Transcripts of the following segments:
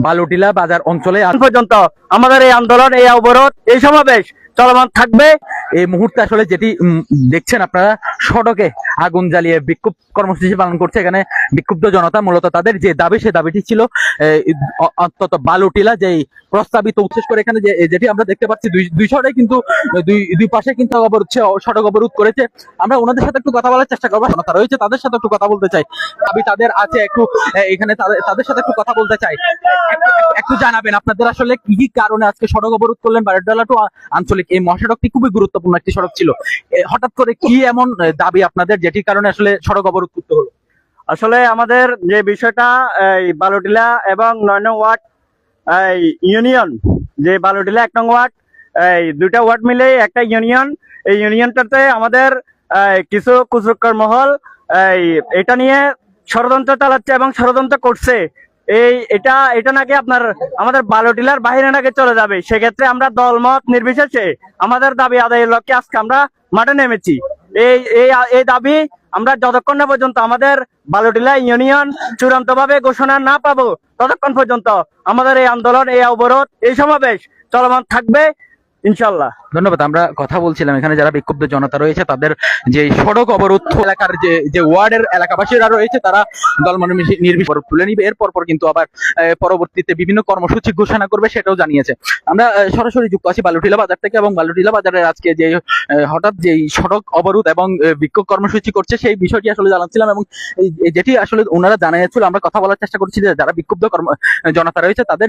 বালুটিলা বাজার অঞ্চলে এখন পর্যন্ত আমাদের এই আন্দোলন, এই অবরোধ, এই সমাবেশ চলমান থাকবে। এই মুহূর্তে আসলে যেটি দেখছেন আপনারা, সড়কে আগুন জ্বালিয়ে বিক্ষোভ কর্মসূচি পালন করছে এখানে বিক্ষুব্ধ জনতা। মূলত তাদের যে দাবি, সে দাবিটি ছিল অন্তত বালুটিলা যেই প্রস্তাবিত, বিশেষ করে এখানে যেটি আমরা দেখতে পাচ্ছি দুই সড়কে কিন্তু দুই পাশে কিন্তু অবরোধ, সড়ক অবরোধ করেছে। আমরা ওনাদের সাথে একটু কথা বলার চেষ্টা করবো, জনতা রয়েছে তাদের সাথে একটু কথা বলতে চাই, দাবি তাদের আছে একটু এখানে তাদের সাথে একটু কথা বলতে চাই। একটু জানাবেন আপনাদের আসলে কি কি কারণে আজকে সড়ক অবরোধ করলেন? বারডালা টু আঞ্চলিক এই মহাসড়কটি খুবই গুরুত্বপূর্ণ একটি সড়ক ছিল, হঠাৎ করে কি এমন দাবি আপনাদের যেটির কারণে আসলে সড়ক অবরোধ করতে হলো? আসলে আমাদের যে বিষয়টা, এই বালুটিলা এবং 9 নং ওয়ার্ড এই ইউনিয়ন, যে বালুটিলা 1 নং ওয়ার্ড, এই দুইটা ওয়ার্ড মিলে একটা ইউনিয়ন। এই ইউনিয়নটাতে আমাদের কিছু কুচক্কর মহল এটা নিয়ে ষড়যন্ত্র চালাচ্ছে এবং ষড়যন্ত্র করছে। এটা নাকি আমাদের বালুটিলার বাইরে নাকি চলে যাবে। সেক্ষেত্রে আমরা দলমত নির্বিশেষে আমাদের দাবি আদায়ের লক্ষ্যে আজকে আমরা মাঠে নেমেছি। এই দাবি আমরা যতক্ষণ না পর্যন্ত আমাদের বালুটিলা ইউনিয়ন চূড়ান্ত ভাবে ঘোষণা না পাবো, ততক্ষণ পর্যন্ত আমাদের এই আন্দোলন, এই অবরোধ, এই সমাবেশ চলমান থাকবে ইনশাল্লাহ। ধন্যবাদ। আমরা কথা বলছিলাম এখানে যারা বিক্ষুব্ধ জনতা রয়েছে, তাদের যে সড়ক অবরোধ এলাকার যে ওয়ার্ডের এলাকাবাসীরা রয়েছে, তারা দলমত নির্বিশেষে তুলে নিবে। এরপর কিন্তু আবার পরবর্তীতে বিভিন্ন কর্মসূচি ঘোষণা করবে, সেটাও জানিয়েছে। আমরা সরাসরি যুক্ত আছি বালুটিলা বাজার থেকে, এবং বালুটিলা বাজারের আজকে যে হঠাৎ যে সড়ক অবরোধ এবং বিক্ষোভ কর্মসূচি করছে, সেই বিষয়টি আসলে জানাচ্ছিলাম, এবং যেটি আসলে ওনারা জানিয়েছিল, আমরা কথা বলার চেষ্টা করছি যে যারা বিক্ষুব্ধ জনতা রয়েছে তাদের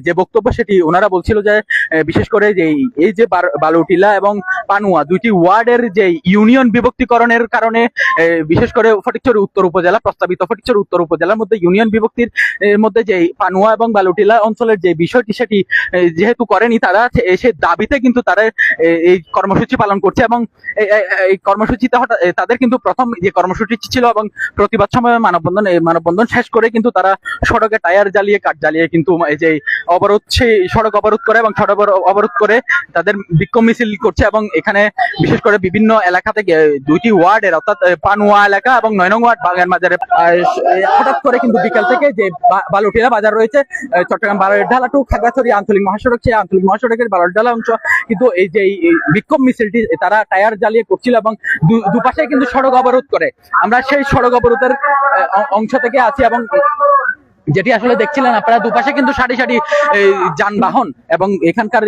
যে বক্তব্য, সেটি ওনারা বলছিল যে বিশেষ করে যে এই যে বালুটিলা এবং পানুয়া দুইটি ওয়ার্ডের যে ইউনিয়ন বিভক্তিকরণের কারণে, বিশেষ করে ফটিকছড়ি উত্তর উপজেলা, প্রস্তাবিত ফটিকছড়ি উত্তর উপজেলার মধ্যে ইউনিয়ন বিভক্তির মধ্যে যে পানুয়া এবং বালুটিলা অঞ্চলের যে বিষয়টি, সেটি যেহেতু করেনি তারা, সে দাবিতে কিন্তু তারা এই কর্মসূচি পালন করছে। এবং এই কর্মসূচিতে তাদের কিন্তু প্রথম যে কর্মসূচি ছিল এবং প্রতিবাদ সময় মানববন্ধন শেষ করে কিন্তু তারা সড়কে টায়ার জ্বালিয়ে, কাঠ জ্বালিয়ে কিন্তু এই যে অবরোধ, সেই সড়ক অবরোধ করে এবং সড়ক অবরোধ করে তাদের বিক্ষোভ মিছিল করছে। এবং এখানে বিশেষ করে বিভিন্ন এলাকা থেকে, দুইটি ওয়ার্ডের অর্থাৎ পানুয়া এলাকা এবং 9 নং ওয়ার্ড বাগান বাজারে হঠাৎ করে কিন্তু বিকাল থেকে যে বালুটিলা বাজার রয়েছে, চট্টগ্রাম বারডালা টু খাগড়াছড়ি আঞ্চলিক মহাসড়ক, সেই আঞ্চলিক মহাসড়কের বারডালা অংশ কিন্তু এই যে বিক্ষোভ মিছিলটি তারা টায়ার জ্বালিয়ে করছিল এবং দুপাশে কিন্তু সড়ক অবরোধ করে। আমরা সেই সড়ক অবরোধের অংশ থেকে আছি, এবং যেটি আসলে দেখছিলেন আপনারা, দুপাশে কিন্তু সারি সারি যানবাহন, এবং এখানকার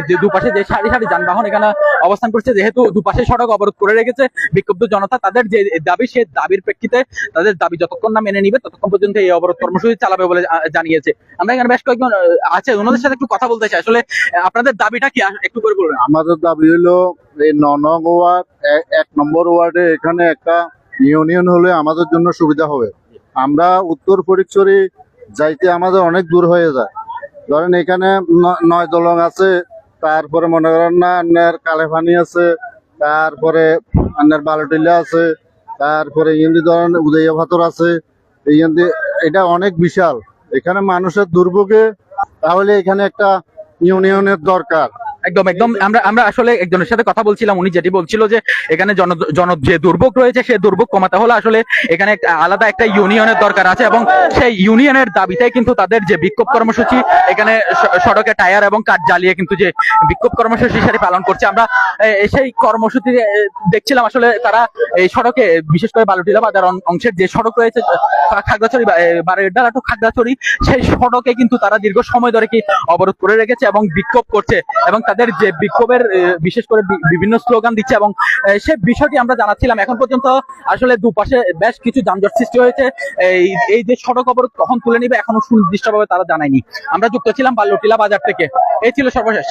যে দুপাশে যে সারি সারি যানবাহন এখানে অবস্থান করছে, যেহেতু দুপাশে সড়ক অবরোধ করে রেখেছে বিক্ষুব্ধ জনতা। তাদের যে দাবি, সে দাবির প্রেক্ষিতে তাদের দাবি যতক্ষণ না মেনে নিবে ততক্ষণ পর্যন্ত এই অবরোধ কর্মসূচি চালাবে বলে জানিয়েছে। আমরা এখানে বেশ কয়েকজন আছে, ওনাদের সাথে একটু কথা বলতে চাই। আসলে আপনাদের দাবিটা কি একটু করে বলুন। আমাদের দাবি হলো এই 9 নং ওয়ার্ড 1 নম্বর ওয়ার্ডে এখানে একটা ইউনিয়ন হলে আমাদের জন্য সুবিধা হবে। আমরা উত্তর ফটিকছড়ি যাইতে আমাদের অনেক দূর হয়ে যায়। ধরেন এখানে 9 দলং আছে, তারপরে মনে করেন না আপনার কালেফানি আছে, তারপরে আপনার বালুটিলা আছে, তারপরে ইন্দি ধরেন উদয় ভাতর আছে। এটা অনেক বিশাল, এখানে মানুষের দুর্ভোগে, তাহলে এখানে একটা ইউনিয়নের দরকার। একদম একদম। আমরা আসলে একজনের সাথে কথা বলছিলাম, উনি যেটি বলছিল যে এখানে যে দুর্ভোগ রয়েছে, সেই দুর্ভোগ কমাতে হলে আসলে এখানে আলাদা একটা ইউনিয়নের দরকার আছে, এবং সেই ইউনিয়নের দাবিতে কিন্তু তাদের যে বিক্ষোভ কর্মসূচি, এখানে সড়কে টায়ার এবং কাঠ জ্বালিয়ে কিন্তু যে বিক্ষোভ কর্মসূচি সেটি পালন করছে। আমরা সেই কর্মসূচি দেখছিলাম। আসলে তারা এই সড়কে, বিশেষ করে বালুটিলা বাজার অংশের যে সড়ক রয়েছে খাগড়াছড়ি বারডালা টু খাগড়াছড়ি, সেই সড়কে কিন্তু তারা দীর্ঘ সময় ধরে কি অবরোধ করে রেখেছে এবং বিক্ষোভ করছে, এবং তাদের যে বিক্ষোভের বিশেষ করে বিভিন্ন স্লোগান দিচ্ছে, এবং সে বিষয়টি আমরা জানাচ্ছিলাম। এখন পর্যন্ত আসলে দুপাশে বেশ কিছু যানজট সৃষ্টি হয়েছে। এই যে সড়ক অবরোধ কখন তুলে নিবে এখনো সুনির্দিষ্টভাবে তারা জানায়নি। আমরা যুক্ত ছিলাম বালুটিলা বাজার থেকে। এই ছিল সর্বশেষ।